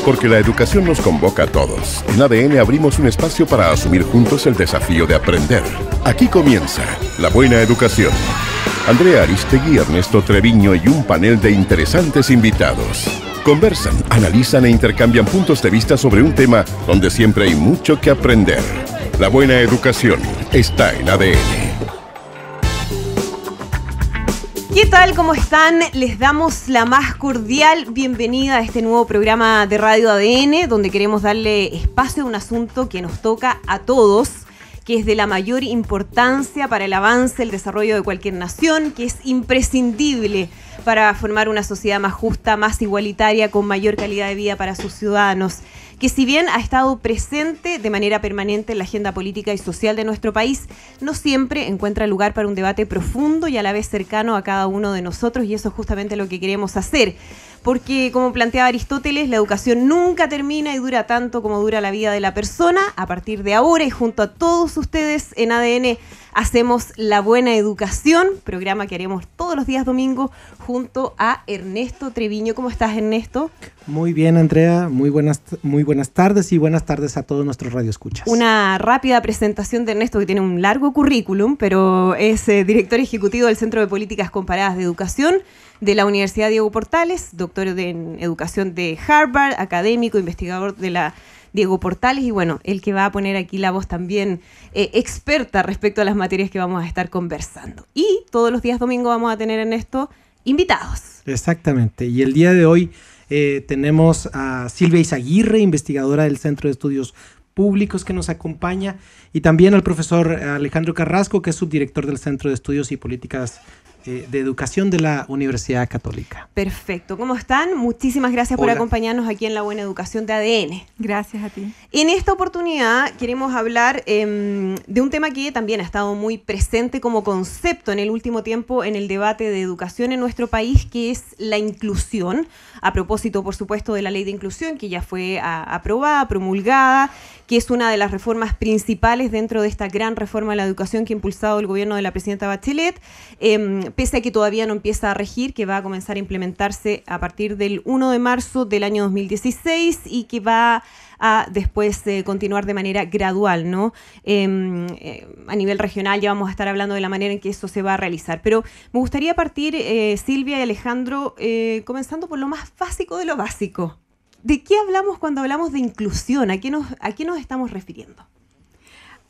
Porque la educación nos convoca a todos. En ADN abrimos un espacio para asumir juntos el desafío de aprender. Aquí comienza La Buena Educación. Andrea Aristegui, Ernesto Treviño y un panel de interesantes invitados. Conversan, analizan e intercambian puntos de vista sobre un tema donde siempre hay mucho que aprender. La Buena Educación está en ADN. ¿Qué tal? ¿Cómo están? Les damos la más cordial bienvenida a este nuevo programa de Radio ADN, donde queremos darle espacio a un asunto que nos toca a todos, que es de la mayor importancia para el avance, el desarrollo de cualquier nación, que es imprescindible para formar una sociedad más justa, más igualitaria, con mayor calidad de vida para sus ciudadanos, que si bien ha estado presente de manera permanente en la agenda política y social de nuestro país, no siempre encuentra lugar para un debate profundo y a la vez cercano a cada uno de nosotros, y eso es justamente lo que queremos hacer. Porque, como planteaba Aristóteles, la educación nunca termina y dura tanto como dura la vida de la persona. A partir de ahora y junto a todos ustedes en ADN hacemos La Buena Educación, programa que haremos todos los días domingos junto a Ernesto Treviño. ¿Cómo estás, Ernesto? Muy bien, Andrea. Muy buenas tardes y buenas tardes a todos nuestros radioescuchas. Una rápida presentación de Ernesto, que tiene un largo currículum, pero es director ejecutivo del Centro de Políticas Comparadas de Educación de la Universidad Diego Portales, doctor en educación de Harvard, académico, investigador de la Diego Portales, y bueno, el que va a poner aquí la voz también experta respecto a las materias que vamos a estar conversando. Y todos los días domingo vamos a tener en esto invitados. Exactamente, y el día de hoy tenemos a Silvia Izaguirre, investigadora del Centro de Estudios Públicos, que nos acompaña, y también al profesor Alejandro Carrasco, que es subdirector del Centro de Estudios y Políticas de Educación de la Universidad Católica. Perfecto. ¿Cómo están? Muchísimas gracias por acompañarnos aquí en La Buena Educación de ADN. Gracias a ti. En esta oportunidad queremos hablar de un tema que también ha estado muy presente como concepto en el último tiempo en el debate de educación en nuestro país, que es la inclusión. A propósito, por supuesto, de la ley de inclusión, que ya fue aprobada, promulgada, que es una de las reformas principales dentro de esta gran reforma de la educación que ha impulsado el gobierno de la presidenta Bachelet, pese a que todavía no empieza a regir, que va a comenzar a implementarse a partir del 1 de marzo del año 2016 y que va a después continuar de manera gradual, ¿no? A nivel regional ya vamos a estar hablando de la manera en que eso se va a realizar. Pero me gustaría partir, Silvia y Alejandro, comenzando por lo más básico de lo básico. ¿De qué hablamos cuando hablamos de inclusión? ¿A qué nos estamos refiriendo?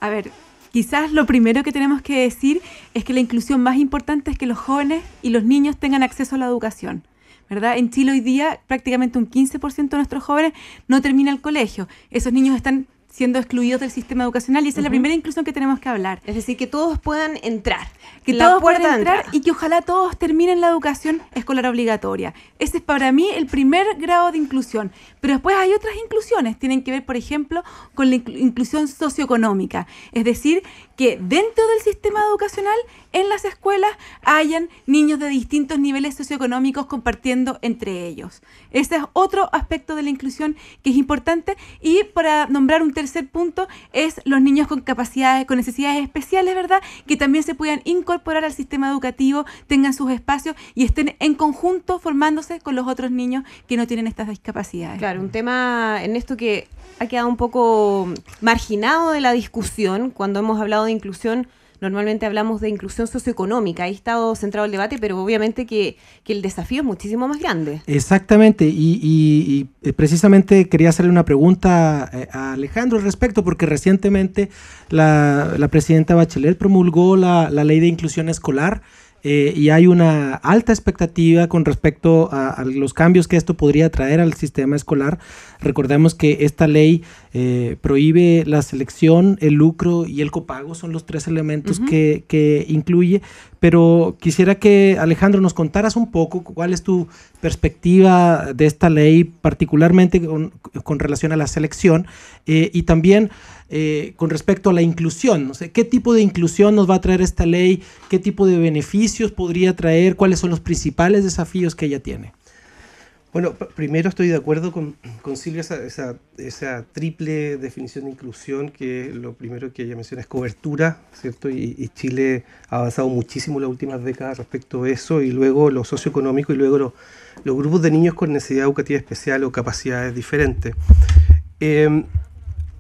A ver, quizás lo primero que tenemos que decir es que la inclusión más importante es que los jóvenes y los niños tengan acceso a la educación, ¿verdad? En Chile hoy día prácticamente un 15% de nuestros jóvenes no termina el colegio. Esos niños están siendo excluidos del sistema educacional y esa es la primera inclusión que tenemos que hablar. Es decir, que todos puedan entrar. Que todos puedan entrar y que ojalá todos terminen la educación escolar obligatoria. Ese es para mí el primer grado de inclusión. Pero después hay otras inclusiones. Tienen que ver, por ejemplo, con la inclusión socioeconómica. Es decir, que dentro del sistema educacional, en las escuelas, hayan niños de distintos niveles socioeconómicos compartiendo entre ellos. Ese es otro aspecto de la inclusión que es importante. Y para nombrar un tercer punto, es los niños con capacidades, con necesidades especiales, ¿verdad? Que también se puedan incorporar al sistema educativo, tengan sus espacios y estén en conjunto formándose con los otros niños que no tienen estas discapacidades. Claro, un tema en esto que ha quedado un poco marginado de la discusión. Cuando hemos hablado de inclusión, normalmente hablamos de inclusión socioeconómica. Ahí ha estado centrado el debate, pero obviamente que el desafío es muchísimo más grande. Exactamente, y precisamente quería hacerle una pregunta a Alejandro al respecto, porque recientemente la presidenta Bachelet promulgó la ley de inclusión escolar, y hay una alta expectativa con respecto a los cambios que esto podría traer al sistema escolar. Recordemos que esta ley prohíbe la selección, el lucro y el copago, son los tres elementos que incluye, pero quisiera que Alejandro nos contaras un poco cuál es tu perspectiva de esta ley, particularmente con relación a la selección, y también con respecto a la inclusión. No sé, ¿qué tipo de inclusión nos va a traer esta ley? ¿Qué tipo de beneficios podría traer? ¿Cuáles son los principales desafíos que ella tiene? Bueno, primero estoy de acuerdo con Silvia, esa triple definición de inclusión, que lo primero que ella menciona es cobertura, ¿cierto? Y Chile ha avanzado muchísimo en las últimas décadas respecto a eso, y luego lo socioeconómico, y luego los grupos de niños con necesidad educativa especial o capacidades diferentes.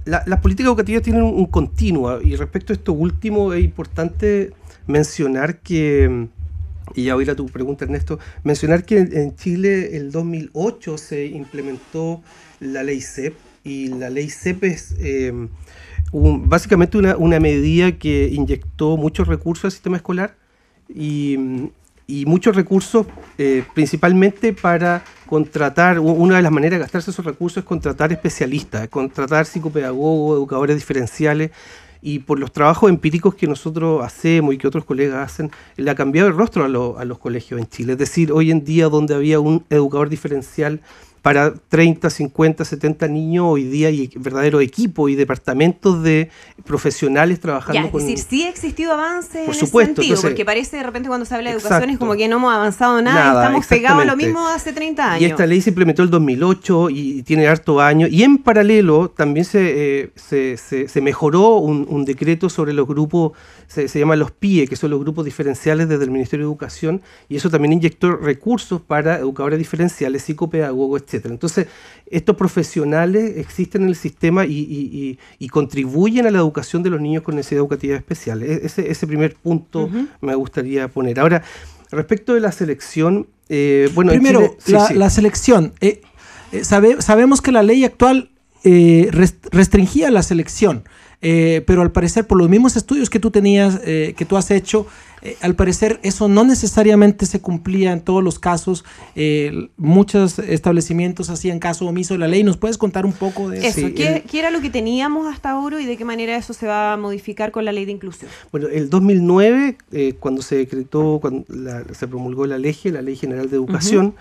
Las políticas educativas tienen un continuo, y respecto a esto último es importante mencionar que, y ya voy a ir a tu pregunta, Ernesto, mencionar que en Chile el 2008 se implementó la ley CEP, y la ley CEP es básicamente una medida que inyectó muchos recursos al sistema escolar y muchos recursos principalmente para contratar. Una de las maneras de gastarse esos recursos es contratar especialistas, contratar psicopedagogos, educadores diferenciales, y por los trabajos empíricos que nosotros hacemos y que otros colegas hacen, le ha cambiado el rostro a los colegios en Chile. Es decir, hoy en día donde había un educador diferencial para 30, 50, 70 niños, hoy día hay verdaderos equipos y departamentos de profesionales trabajando con... Es decir, sí ha existido avance por en supuesto, ese sentido, entonces, porque parece de repente cuando se habla de exacto, educación es como que no hemos avanzado nada, estamos pegados a lo mismo de hace 30 años. Y esta ley se implementó en el 2008 y tiene harto años, y en paralelo también se mejoró un decreto sobre los grupos, se llaman los PIE, que son los grupos diferenciales desde el Ministerio de Educación, y eso también inyectó recursos para educadores diferenciales, psicopedagogos, etcétera. Entonces, estos profesionales existen en el sistema y contribuyen a la educación de los niños con necesidades educativas especiales. Ese primer punto me gustaría poner. Ahora, respecto de la selección, bueno, primero, Chile, la selección. Sabemos que la ley actual restringía la selección, pero al parecer, por los mismos estudios que tú tenías, que tú has hecho, al parecer eso no necesariamente se cumplía en todos los casos. Muchos establecimientos hacían caso omiso de la ley. ¿Nos puedes contar un poco de eso? Sí, ¿Qué era lo que teníamos hasta ahora y de qué manera eso se va a modificar con la ley de inclusión? Bueno, el 2009, cuando se decretó, se promulgó la Ley General de Educación,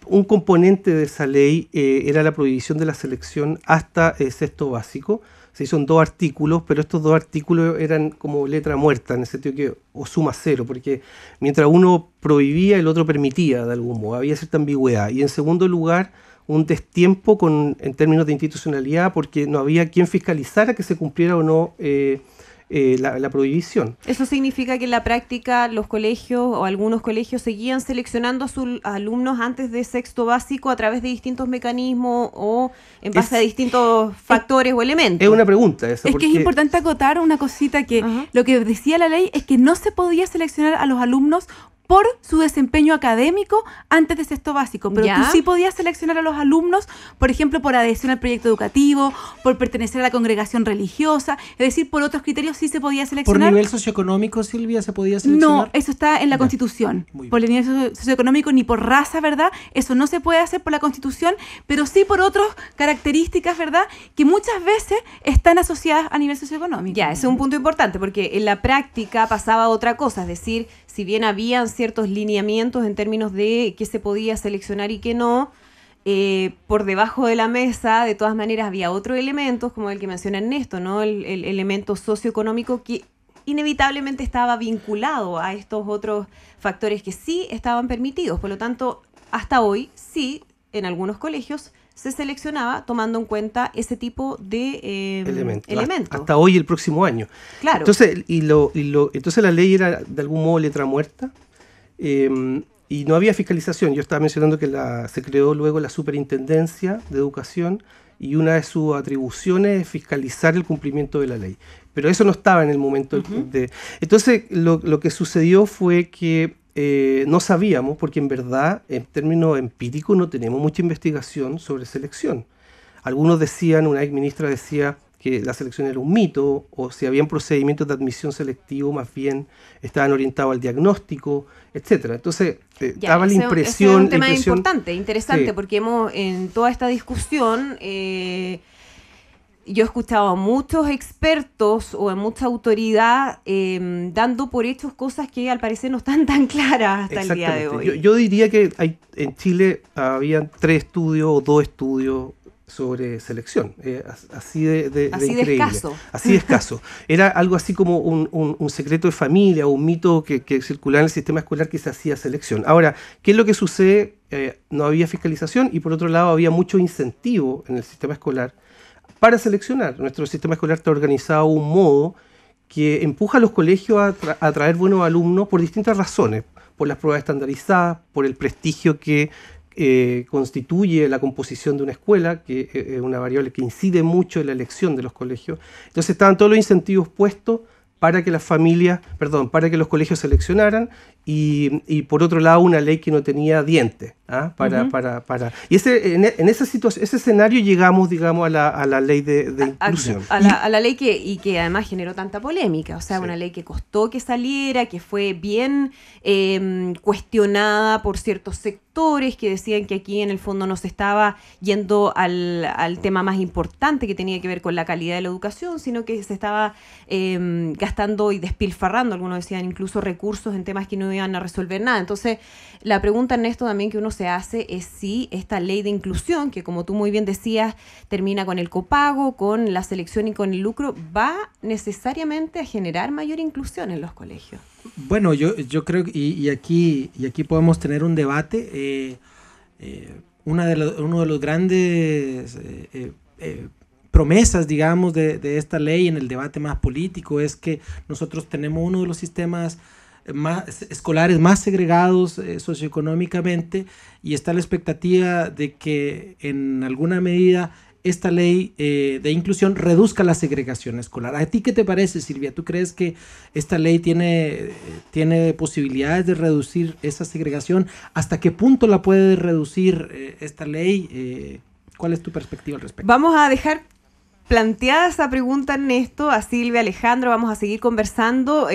un componente de esa ley era la prohibición de la selección hasta sexto básico. Se hizo en 2 artículos, pero estos 2 artículos eran como letra muerta, en el sentido que o suma cero, porque mientras uno prohibía, el otro permitía de algún modo, había cierta ambigüedad. Y en segundo lugar, un destiempo en términos de institucionalidad, porque no había quien fiscalizara que se cumpliera o no la prohibición. ¿Eso significa que en la práctica los colegios o algunos colegios seguían seleccionando a sus alumnos antes de sexto básico a través de distintos mecanismos o en base a distintos factores o elementos? Es una pregunta esa. Es que es importante acotar una cosita, que lo que decía la ley es que no se podía seleccionar a los alumnos por su desempeño académico antes de sexto básico, pero tú sí podías seleccionar a los alumnos, por ejemplo, por adhesión al proyecto educativo, por pertenecer a la congregación religiosa, es decir, por otros criterios sí se podía seleccionar. ¿Por nivel socioeconómico, Silvia, se podía seleccionar? No, eso está en la Constitución. Por el nivel socioeconómico ni por raza, ¿verdad? Eso no se puede hacer por la Constitución, pero sí por otras características, ¿verdad?, que muchas veces están asociadas a nivel socioeconómico. Ese es un punto importante, porque en la práctica pasaba otra cosa, es decir, si bien habían ciertos lineamientos en términos de qué se podía seleccionar y qué no, por debajo de la mesa, de todas maneras, había otros elementos, como el que menciona Ernesto, ¿no? El elemento socioeconómico que inevitablemente estaba vinculado a estos otros factores que sí estaban permitidos. Por lo tanto, hasta hoy, sí, en algunos colegios se seleccionaba tomando en cuenta ese tipo de elementos. Hasta hoy, el próximo año. Claro. Entonces, entonces la ley era de algún modo letra muerta, y no había fiscalización. Yo estaba mencionando que se creó luego la Superintendencia de Educación, y una de sus atribuciones es fiscalizar el cumplimiento de la ley. Pero eso no estaba en el momento de... Entonces, lo que sucedió fue que no sabíamos, porque en verdad, en términos empíricos, no tenemos mucha investigación sobre selección. Algunos decían, una ex ministra decía que la selección era un mito, o si habían procedimientos de admisión selectivo, más bien estaban orientados al diagnóstico, etcétera. Entonces, daba la impresión... Es un tema importante, interesante, porque en toda esta discusión... yo he escuchado a muchos expertos o a mucha autoridad dando por hechos cosas que al parecer no están tan claras hasta el día de hoy. Yo diría que en Chile habían 3 estudios o 2 estudios sobre selección, así de increíble. Así de escaso. Era algo así como un secreto de familia o un mito que circulaba en el sistema escolar, que se hacía selección. Ahora, ¿qué es lo que sucede no había fiscalización y por otro lado había mucho incentivo en el sistema escolar para seleccionar. Nuestro sistema escolar está organizado de un modo que empuja a los colegios a atraer buenos alumnos por distintas razones, por las pruebas estandarizadas, por el prestigio que constituye la composición de una escuela, que es una variable que incide mucho en la elección de los colegios. Entonces estaban todos los incentivos puestos para que para que los colegios seleccionaran y por otro lado una ley que no tenía dientes. Y en esa situación, ese escenario llegamos, digamos, a la ley de inclusión. A la ley que además generó tanta polémica, o sea, una ley que costó que saliera, que fue bien cuestionada por ciertos sectores que decían que aquí en el fondo no se estaba yendo al tema más importante que tenía que ver con la calidad de la educación, sino que se estaba gastando y despilfarrando, algunos decían incluso recursos en temas que no iban a resolver nada. Entonces, la pregunta, Ernesto, también que uno se hace es si esta ley de inclusión, que como tú muy bien decías, termina con el copago, con la selección y con el lucro, ¿va necesariamente a generar mayor inclusión en los colegios? Bueno, yo creo que y aquí podemos tener un debate. Uno de los grandes promesas, digamos, de esta ley en el debate más político es que nosotros tenemos uno de los sistemas escolares más segregados socioeconómicamente, y está la expectativa de que en alguna medida esta ley de inclusión reduzca la segregación escolar. ¿A ti qué te parece, Silvia? ¿Tú crees que esta ley tiene posibilidades de reducir esa segregación? ¿Hasta qué punto la puede reducir esta ley? ¿Cuál es tu perspectiva al respecto? Vamos a dejar planteada esa pregunta, Ernesto, a Silvia, Alejandro. Vamos a seguir conversando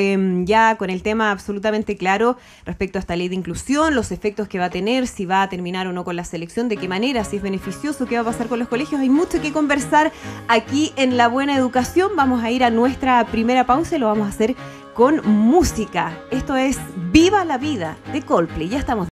ya con el tema absolutamente claro respecto a esta ley de inclusión, los efectos que va a tener, si va a terminar o no con la selección, de qué manera, si es beneficioso, qué va a pasar con los colegios. Hay mucho que conversar aquí en La Buena Educación. Vamos a ir a nuestra primera pausa y lo vamos a hacer con música. Esto es Viva la Vida de Coldplay. Ya estamos.